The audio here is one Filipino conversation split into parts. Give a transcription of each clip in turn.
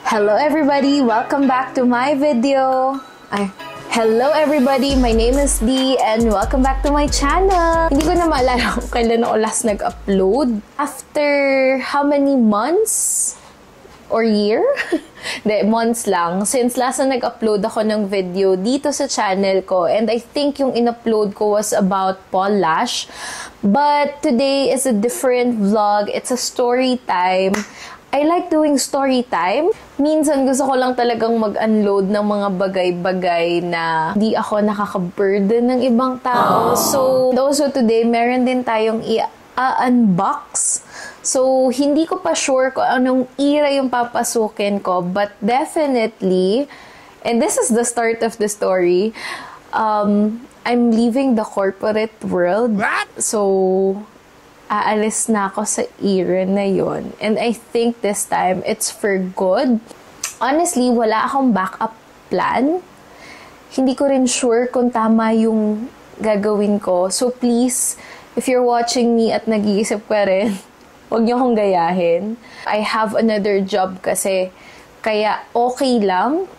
Hello everybody! Welcome back to my video! Hello everybody! My name is Dee and welcome back to my channel! Hindi ko na maalala kung kailan ako last nag-upload. After how many months? Or year? Hindi, months lang. Since last na nag-upload ako ng video dito sa channel ko. And I think yung in-upload ko was about Paul Lash. But today is a different vlog. It's a story time. I like doing story time. Minsan gusto ko lang talagang mag-unload ng mga bagay-bagay na di ako nakaka-burden ng ibang tao. So, also today, meron din tayong i-unbox. So, hindi ko pa sure kung anong era yung papasukin ko. But definitely, and this is the start of the story, I'm leaving the corporate world. What? So, aalis na ako sa era na yon. And I think this time, it's for good. Honestly, wala akong backup plan. Hindi ko rin sure kung tama yung gagawin ko. So please, if you're watching me at nag-iisip ka rin, huwag niyo akong gayahin. I have another job kasi, kaya okay lang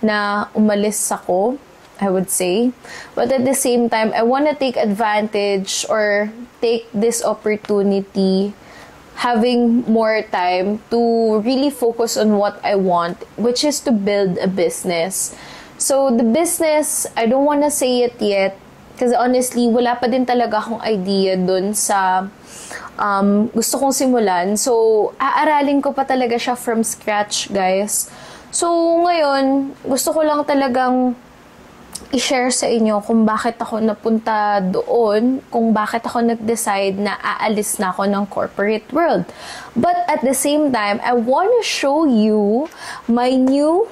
na umalis ako, I would say. But at the same time, I want to take advantage or take this opportunity, having more time to really focus on what I want, which is to build a business. So the business, I don't want to say it yet kasi honestly, wala pa din talaga akong idea dun sa gusto kong simulan. So, aaralin ko pa talaga siya from scratch, guys. So, ngayon, gusto ko lang talagang i-share sa inyo kung bakit ako napunta doon, kung bakit ako nag-decide na aalis na ako ng corporate world. But at the same time, I want to show you my new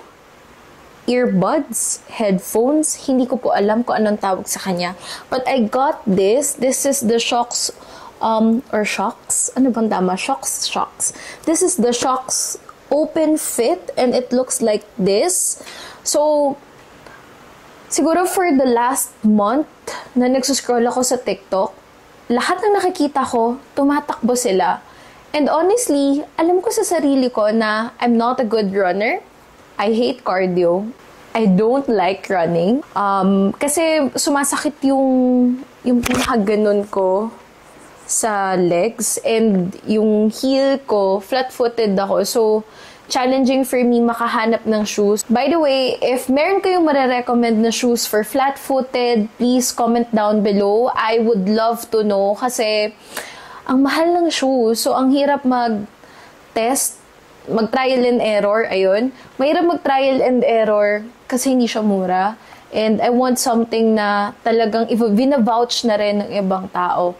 earbuds, headphones. Hindi ko po alam kung anong tawag sa kanya. But I got this. This is the Shokz, or Shokz? Ano bang tama? Shokz. This is the Shokz Open Fit and it looks like this. So, siguro for the last month na nagsuscroll ako sa TikTok, lahat ng nakikita ko, tumatakbo sila. And honestly, alam ko sa sarili ko na I'm not a good runner. I hate cardio. I don't like running. Kasi sumasakit yung pinakaganon ko sa legs. And yung heel ko, flat-footed ako. So, challenging for me makahanap ng shoes. By the way, if meron kayong marirecommend na shoes for flat-footed, please comment down below. I would love to know kasi ang mahal ng shoes. So, ang hirap mag-test, mag-trial and error. Ayun. Mahirap mag-trial and error kasi hindi siya mura. And I want something na talagang binavouch na rin ng ibang tao.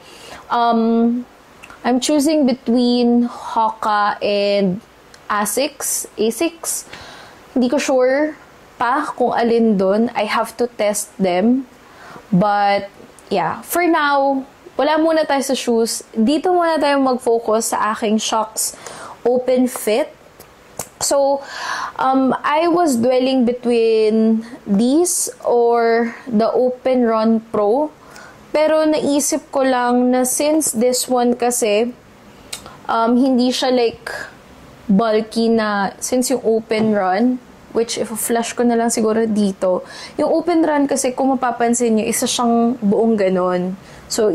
I'm choosing between Hoka and Asics. Hindi ko sure pa kung alin doon. I have to test them. But, yeah. For now, wala muna tayo sa shoes. Dito muna tayo mag-focus sa aking Shokz Open Fit. So, I was dwelling between these or the Open Run Pro. Pero naisip ko lang na since this one kasi, hindi siya like bulky na, since yung Open Run, which if flash ko na lang siguro dito, yung Open Run kasi kung mapapansin nyo, isa siyang buong ganon. So,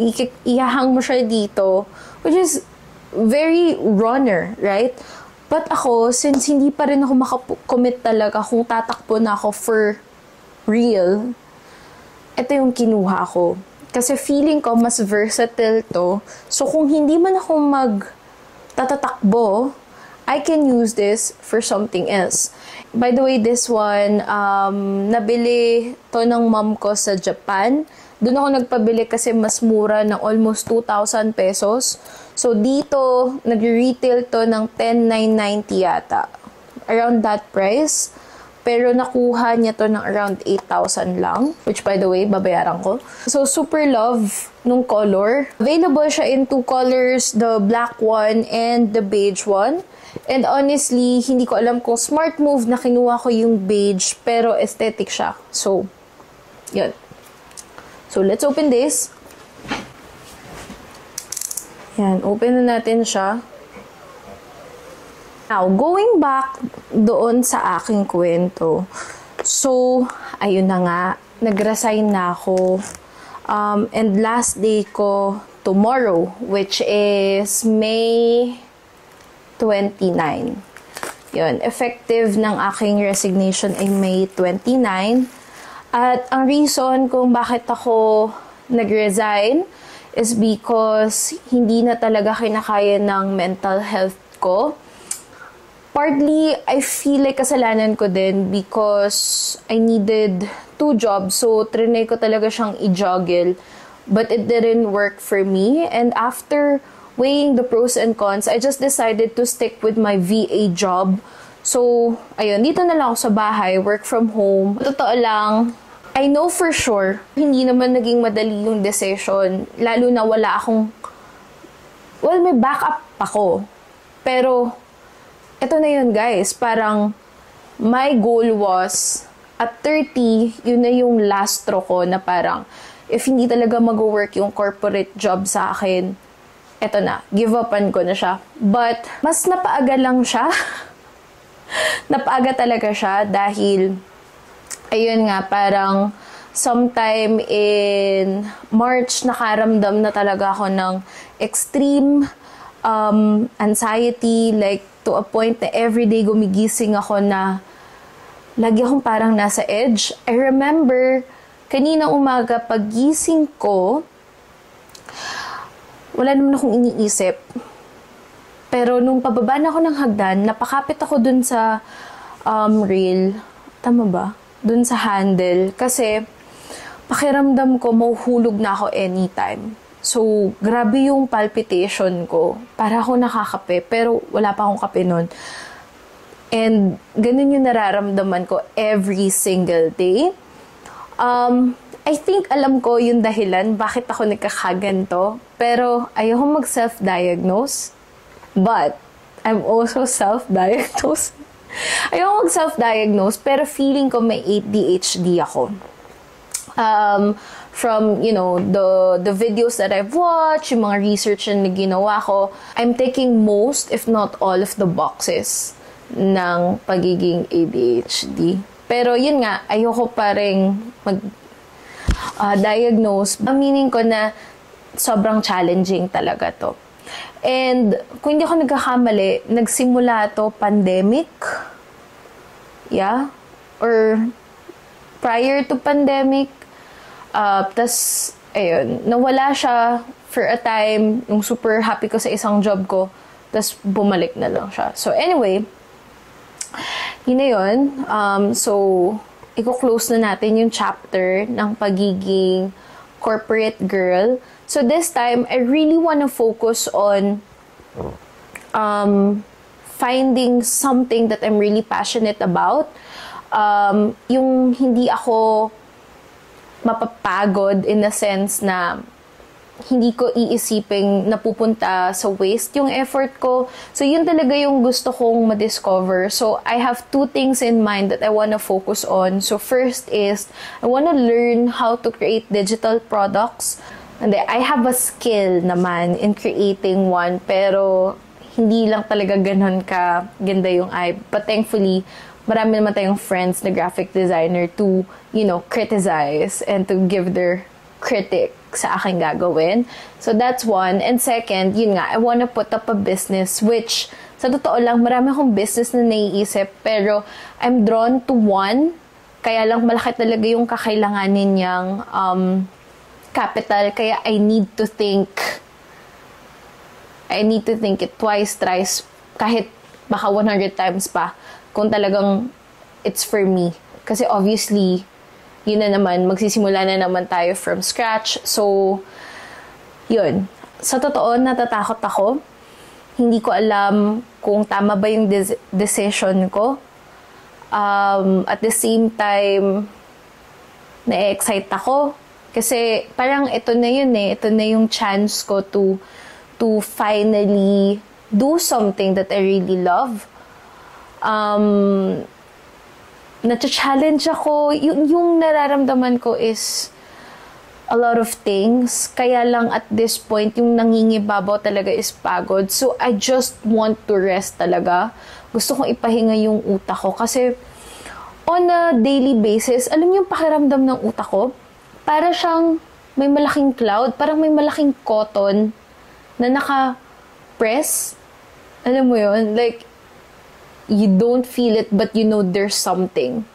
ihahang mo siya dito, which is very runner, right? But ako, since hindi pa rin ako makakommit talaga kung tatakbo na ako for real, ito yung kinuha ko. Kasi feeling ko mas versatile to. So, kung hindi man ako magtatatakbo, I can use this for something else. By the way, this one, nabili to ng mom ko sa Japan. Doon ako nagpabili kasi mas mura ng almost 2,000 pesos. So, dito, nag-retail to ng 10,990 yata. Around that price. Pero nakuha niya to ng around 8,000 lang. Which, by the way, babayaran ko. So, super love nung color. Available siya in two colors, the black one and the beige one. And honestly, hindi ko alam kung smart move na kinuha ko yung beige, pero aesthetic siya. So, yun. So, let's open this. Yan, open na natin siya. Now, going back doon sa aking kwento. So, ayun na nga, nag-resign na ako. And last day ko tomorrow, which is May 29. Yun, effective ng aking resignation ay May 29. At ang reason kung bakit ako nag-resign is because hindi na talaga kinakaya ng mental health ko. Partly, I feel like kasalanan ko din because I needed 2 jobs. So, trinay ko talaga siyang i-juggle. But it didn't work for me. And after weighing the pros and cons, I just decided to stick with my VA job. So, ayun, dito na lang ako sa bahay, work from home. Totoo lang, I know for sure, hindi naman naging madali yung decision. Lalo na wala akong, well, may backup ako. Pero, eto na yun guys, parang my goal was at 30, yun na yung last straw ko na parang if hindi talaga mag-work yung corporate job sa akin, eto na, give upan ko na siya. But mas napaaga lang siya. Napaaga talaga siya dahil ayun nga, parang sometime in March nakaramdam na talaga ako ng extreme anxiety, like to a point na everyday gumigising ako na lagi akong parang nasa edge. I remember, kanina umaga paggising ko, wala naman akong iniisip. Pero nung pababa na ako ng hagdan, napakapit ako dun sa rail. Tama ba? Dun sa handle. Kasi pakiramdam ko mahuhulog na ako anytime. So, grabe yung palpitation ko. Para ako nakakape, pero wala pa akong kape nun. And, ganun yung nararamdaman ko every single day. I think alam ko yung dahilan bakit ako nagkakaganto. Pero, ayoko mag-self-diagnose. But, I'm also self-diagnosed. Ayoko mag-self-diagnose, pero feeling ko may ADHD ako. From, you know, the videos that I've watched, yung mga research na ginawa ko, I'm taking most, if not all of the boxes ng pagiging ADHD. Pero yun nga, ayoko pa rin mag-diagnose. Meaning ko na sobrang challenging talaga to. And kung hindi ako nagkakamali, nagsimula to pandemic. Yeah? Or prior to pandemic. Tas, ayun, nawala siya for a time, nung super happy ko sa isang job ko, tas bumalik na lang siya. So, anyway, yun na yun. So, i-close na natin yung chapter ng pagiging corporate girl. So, this time, I really wanna focus on finding something that I'm really passionate about. Yung hindi ako mapapagod in the sense na hindi ko iisiping napupunta sa waste yung effort ko. So, yun talaga yung gusto kong ma-discover. So, I have 2 things in mind that I wanna focus on. So, first is, I wanna learn how to create digital products. And I have a skill naman in creating one, pero hindi lang talaga ganun ka ganda yung eye. But thankfully, marami naman tayong friends na graphic designer to, you know, criticize and to give their critic sa aking gagawin. So, that's one. And second, yun nga, I wanna put up a business which, sa totoo lang, marami akong business na naiisip, pero I'm drawn to one. Kaya lang malaki talaga yung kakailanganin niyang capital. Kaya I need to think it twice, thrice, kahit baka 100 times pa, kung talagang it's for me. Kasi obviously, yun na naman, magsisimula na naman tayo from scratch. So, yun. Sa totoo, natatakot ako. Hindi ko alam kung tama ba yung decision ko. At the same time, na-excite ako. Kasi parang ito na yun eh. Ito na yung chance ko to finally do something that I really love. Na-challenge ako. Yung nararamdaman ko is a lot of things. Kaya lang at this point, yung nangingibabaw talaga is pagod. So, I just want to rest talaga. Gusto kong ipahinga yung utak ko. Kasi, on a daily basis, alam niyo yung pakiramdam ng utak ko? Para siyang may malaking cloud. Parang may malaking cotton na naka-press. Alam mo yun? Like, you don't feel it, but you know there's something.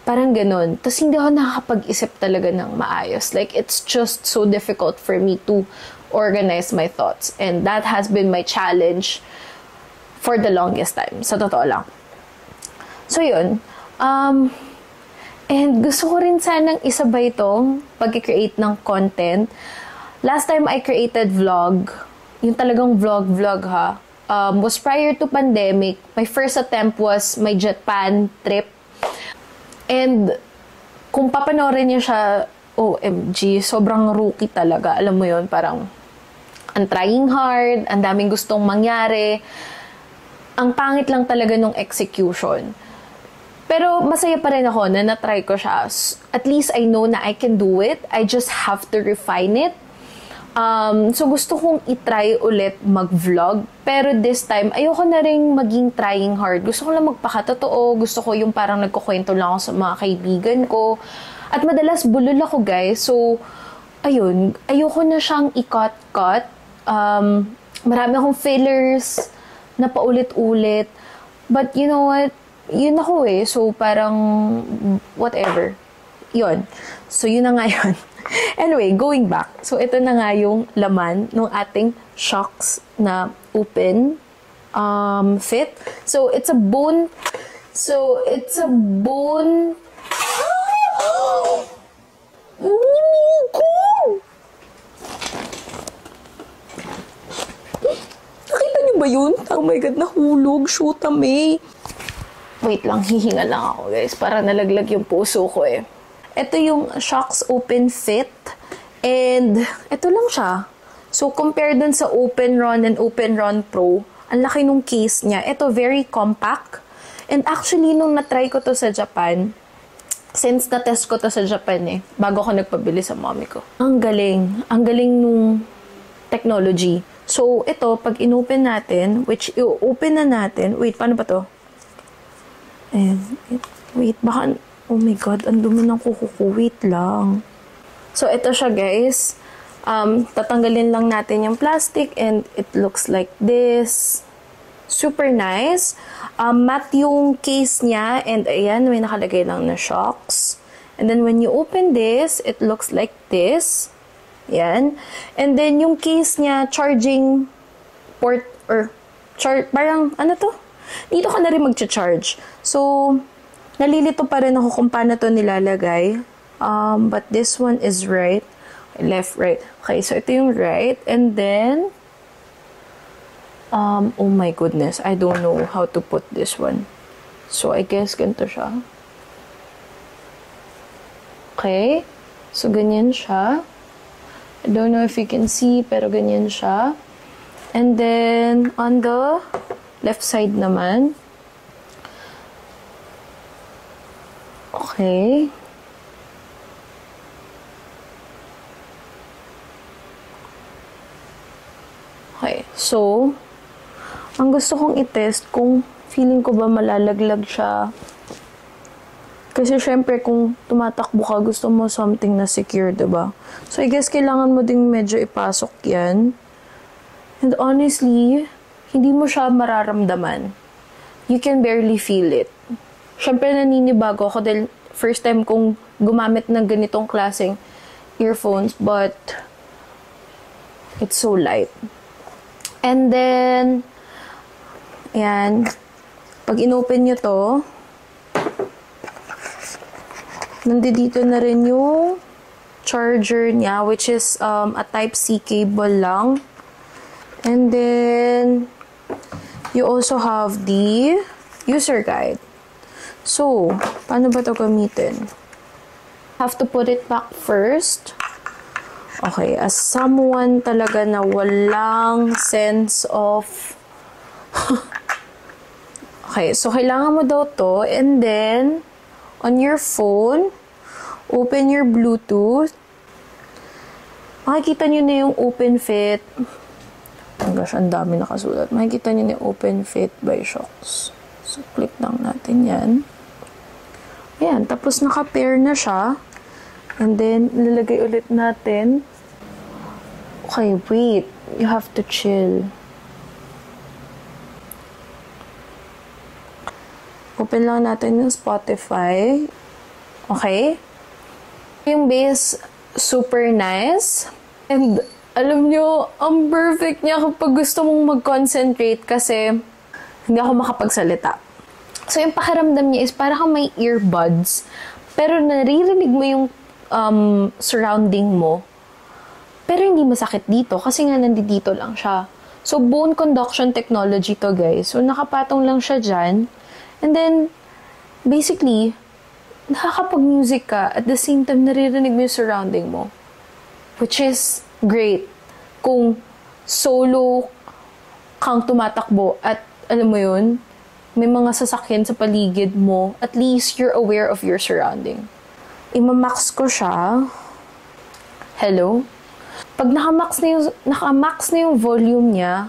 Parang ganun. Tapos hindi ako nakakapag-isip talaga ng maayos. Like, it's just so difficult for me to organize my thoughts. And that has been my challenge for the longest time. Sa totoo lang. So, yun. And gusto ko rin sanang isabay itong pag-create ng content. Last time I created vlog, yung talagang vlog ha, was prior to pandemic. My first attempt was my Japan trip. And kung papanoorin niyo siya, OMG, sobrang rookie talaga. Alam mo yon, parang ang trying hard, ang daming gustong mangyari. Ang pangit lang talaga nung execution. Pero masaya pa rin ako na na-try ko siya. At least I know na I can do it. I just have to refine it. So gusto kong itry ulit mag-vlog. Pero this time, ayoko na rin maging trying hard. Gusto ko lang magpakatotoo. Gusto ko yung parang nagkukwento lang ako sa mga kaibigan ko. At madalas bulol ako, guys. So, ayun. Ayoko na siyang i-cut-cut. Marami akong fillers na paulit-ulit. But you know what? Yun ako eh. So, parang whatever. Yun. So, yun na nga yun. Anyway, going back. So, ito na nga yung laman ng ating shocks na open fit. So, it's a bone. Nakita niyo ba yun? Oh my God, nahulog. Shoot, May. Wait lang, hihinga lang ako, guys. Para nalaglag yung puso ko eh. Ito yung Shocks Open Fit. And, ito lang siya. So, compared dun sa Open Run and Open Run Pro, ang laki nung case niya. Ito, very compact. And actually, nung na-try ko to sa Japan, since na-test ko to sa Japan eh, bago ako nagpabili sa mommy ko. Ang galing. Ang galing nung technology. So, ito, pag in-open natin, which i-open na natin, wait, paano ba to? Ayan, wait, baka, oh my God, ang dumi ng kuko ko. Wait lang. So, ito siya, guys. Tatanggalin lang natin yung plastic and it looks like this. Super nice. Matte yung case niya and ayan, may nakalagay lang na shocks. And then, when you open this, it looks like this. Ayan. And then, yung case niya, charging port or parang, ano to? Dito ka na rin mag-charge. So, nalilito pa rin ako kung paano to nilalagay. But this one is right. Left, right. Okay, so ito yung right. And then, oh my goodness. I don't know how to put this one. So, I guess ganito siya. Okay. So, ganyan siya. I don't know if you can see, pero ganyan siya. And then, on the left side naman. Okay. Okay. So, ang gusto kong i-test kung feeling ko ba malalaglag siya. Kasi syempre kung tumatakbo ka, gusto mo something na secure, diba? So, I guess kailangan mo ding medyo ipasok yan. And honestly, hindi mo siya mararamdaman. You can barely feel it. Syempre naninibago ako dahil first time kong gumamit ng ganitong klaseng earphones, but it's so light. And then, ayan, pag inopen nyo to, nandito na rin yung charger niya, which is a Type-C cable lang. And then, you also have the user guide. So, paano ba ito gamitin? Have to put it back first. Okay, as someone talaga na walang sense of... Okay, so kailangan mo daw to. And then, on your phone, open your Bluetooth. Makikita nyo na yung open fit. Oh my gosh, ang dami nakasulat. Makikita nyo na yung open fit by Shocks. So, click lang natin yan. Ayan, tapos naka-pair na siya. And then, lalagay ulit natin. Okay, wait. You have to chill. Open lang natin yung Spotify. Okay? Yung bass, super nice. And, alam nyo, ang perfect niya kapag gusto mong mag-concentrate kasi hindi ako makapagsalita. So, yung pakiramdam niya is para kang may earbuds, pero naririnig mo yung surrounding mo. Pero hindi masakit dito kasi nga nandito lang siya. So, bone conduction technology to, guys. So, nakapatong lang siya dyan. And then, basically, nakakapag-music ka at the same time naririnig mo yung surrounding mo. Which is great. Kung solo kang tumatakbo at alam mo yun, may mga sasakyan sa paligid mo, at least you're aware of your surrounding. Imamax ko siya. Hello? Pag naka-max na yung volume niya,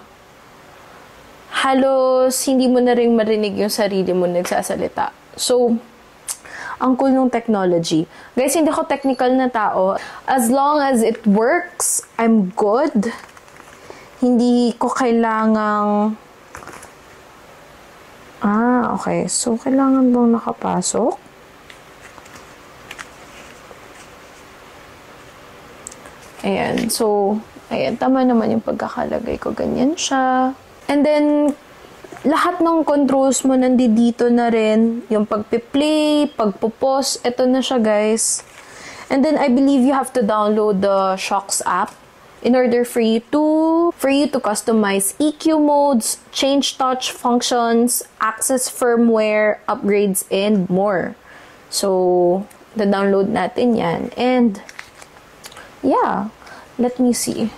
halos hindi mo na rin marinig yung sarili mo nagsasalita. So, ang cool ng technology. Guys, hindi ako technical na tao. As long as it works, I'm good. Hindi ko kailangang... okay. So, kailangan bang nakapasok? Ayan. So, ayan. Tama naman yung pagkakalagay ko. Ganyan siya. And then, lahat ng controls mo nandito na rin. Yung pagpi-play, pagpo-pause. Ito na siya, guys. And then, I believe you have to download the Shocks app in order for you to customize EQ modes, change touch functions, access firmware, upgrades, and more. So, da-download natin yan. And, yeah. Let me see.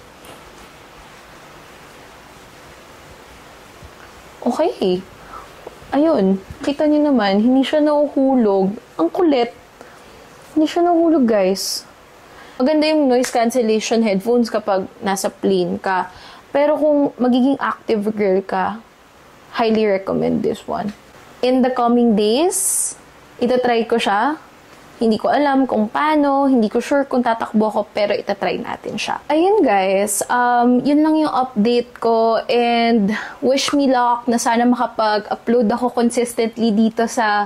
Okay. Ayun. Kita niyo naman, hindi siya nahuhulog. Ang kulit. Hindi siya nahuhulog, guys. Maganda yung noise cancellation headphones kapag nasa plane ka. Pero kung magiging active girl ka, highly recommend this one. In the coming days, itatry ko siya. Hindi ko alam kung paano, hindi ko sure kung tatakbo ko, pero itatry natin siya. Ayun guys, yun lang yung update ko and wish me luck na sana makapag-upload ako consistently dito sa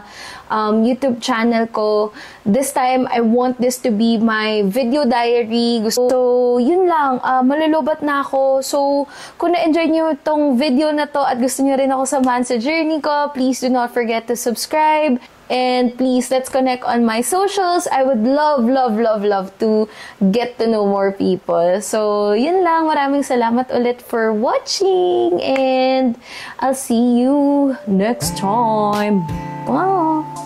YouTube channel ko. This time, I want this to be my video diary. So, yun lang, malulubat na ako. So, kung na-enjoy niyo itong video na to at gusto niyo rin ako samahan sa journey ko, please do not forget to subscribe. And please, let's connect on my socials. I would love to get to know more people. So, yun lang. Maraming salamat ulit for watching. And I'll see you next time. Bye!